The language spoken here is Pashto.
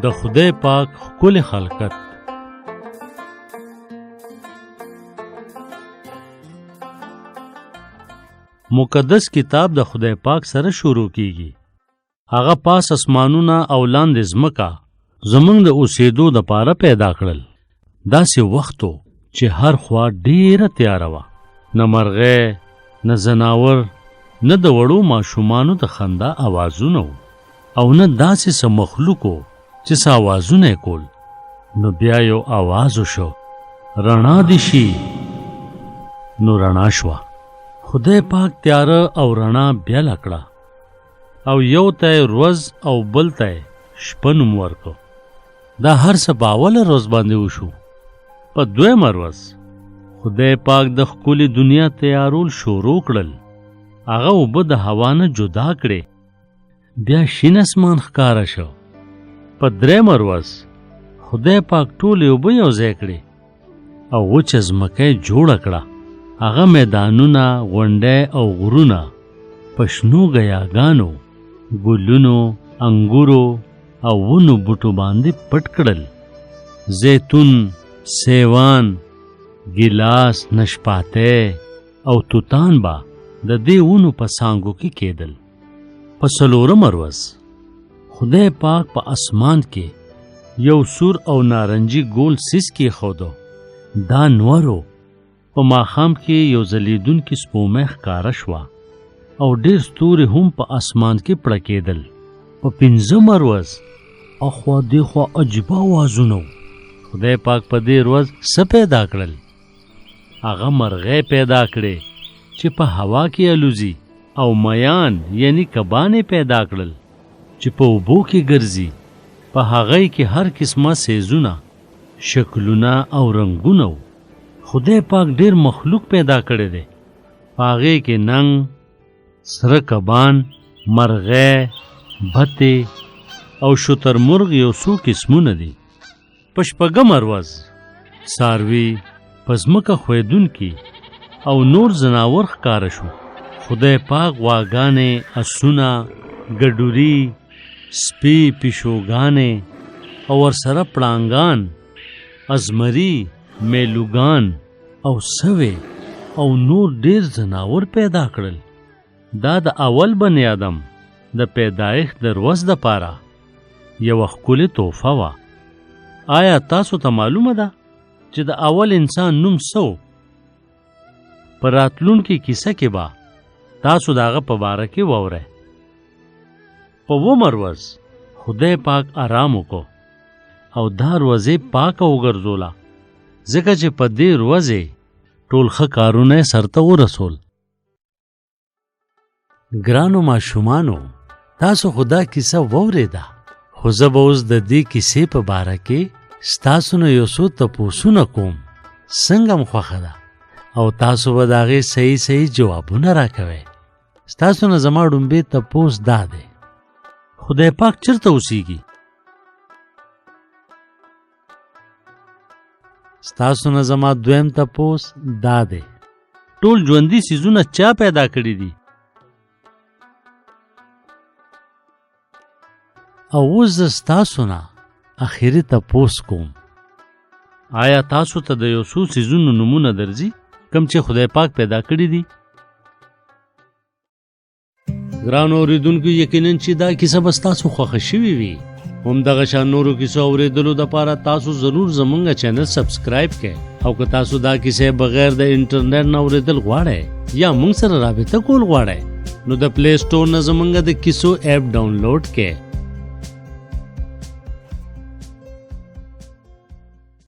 د خدای پاک ښکلی خلقت. مقدس کتاب د خدای پاک سره شروع کیږي. هغه پاس اسمانونه او لاندې ځمکه زمونږ د اوسېدو د پاره پیدا کړل. داسې وختو چې هر خوا ډیره تیاره وه، نه مرغۍ، نه ځناور، نه د وړو ماشومانو د خندا اوازونه وو، او نه داسې څه مخلوق وو چې څه اوازونه یې کول. نو بیا یو اواز وشو، رڼا دې شي. نو رڼا شوه. خدای پاک تیاره او رڼا بیله کړه، او یو ته یې ورځ او بل ته یې شپه نوم ورکړ. دا هر څه په اوله ورځ باندې وشو. په دویمه ورځ خدای پاک د ښکلې دنیا تیارول شروع کړل. هغه اوبه د هوا نه جدا کړې. بیا شین اسمان ښکاره شو. په درېیمه ورځ خدای پاک ټولې اوبه یو ځای کړې او وچه ځمکه یې جوړه کړه. هغه میدانونه، غونډۍ او غرونه په شنو ګیاګانو، ګلونو، انګورو او ونو بوټو باندې پټ کړل. زیتون، سیوان، ګیلاس، نشپاتی او توتان به د دې ونو په څانګو کې کېدل. په څلورمه ورځ خدای پاک په اسمان کې یو سور او نارنجي ګول سیس کېښودو. دا نورو په ماښام کې یو ځلېدونکې سپومۍ ښکاره شوه او ډېر ستوري هم په اسمان کې پړکېدل. په پنځمه ورځ اخوا دېخوا عجیبه اوازونه وو. خدای پاک په دې ورځ څه پیدا کړل؟ هغه مرغۍ پیدا کړې چې په هوا کې الوزي، او میان یعنی کبانې پیدا کړل چې په اوبو کې ګرځي. په هغې کې هر قسمه سیزونه، شکلونه او رنګونه وو. خدای پاک ډېر مخلوق پیدا کړی دی. په هغې کې ننګ، سره کبان، مرغۍ، بتې او شترمرغ یو څو قسمونه دي. په شپږمه ورځ څاروي، په ځمکه ښویدونکي او نور ځناور ښکاره شو. خدای پاک غواګانې، اسونه، ګډوري، سپي، پیشوګانې او ورسره پړانګان، ازمري، میلوګان او سوې او نور ډېر ځناور پیدا کړل. دا د اول بني آدم د پیدایښت د ورځ دپاره یوه ښکلې تحفه وه. آیا تاسو ته معلومه ده چې د اول انسان نوم څه و؟ په راتلونکې کیسه کې به تاسو د هغه په باره کې واورئ. په اوومه ورځ خدای پاک آرام وکړو او دا ورځ یې پاکه وګرځوله، ځکه چې په دې ورځ یې ټول ښه کارونه یې سرته ورسول. ګرانو ماشومانو، تاسو خو دا کیسه واورېده، خو زه به اوس د دې کیسې په باره کې ستاسو نه یو څو تپوسونه کوم. څنګه م خوښه ده، او تاسو به د هغې صحیح جوابونه راکوئ. ستاسو نه زما ډومبې تپوس دا دی، خدای پاک چېرته اوسیږي؟ ستاسو نه زما دویم تپوس دا دی، ټول ژوندي څیزونه چا پیدا کړي دي؟ او اوس زه ستاسو نه اخري تپوس کوم، آیا تاسو ته د یو څو څیزونو نومونه درځي کوم چې خدای پاک پیدا کړي دي؟ ګرانو اورېدونکو، یقیناً چې دا کیسه به ستاسو خوښه شوې وي. همدغه شان نورو کیسو اورېدلو دپاره تاسو ضرور زمونږ چینل سبسکرایب کړئ، او که تاسو دا کیسې بغیر د انټرنیټ نه اورېدل غواړئ یا موږ سره رابطه کول غواړئ، نو د پلی سټور نه زمونږ د کیسو ایپ ډاونلوډ کړئ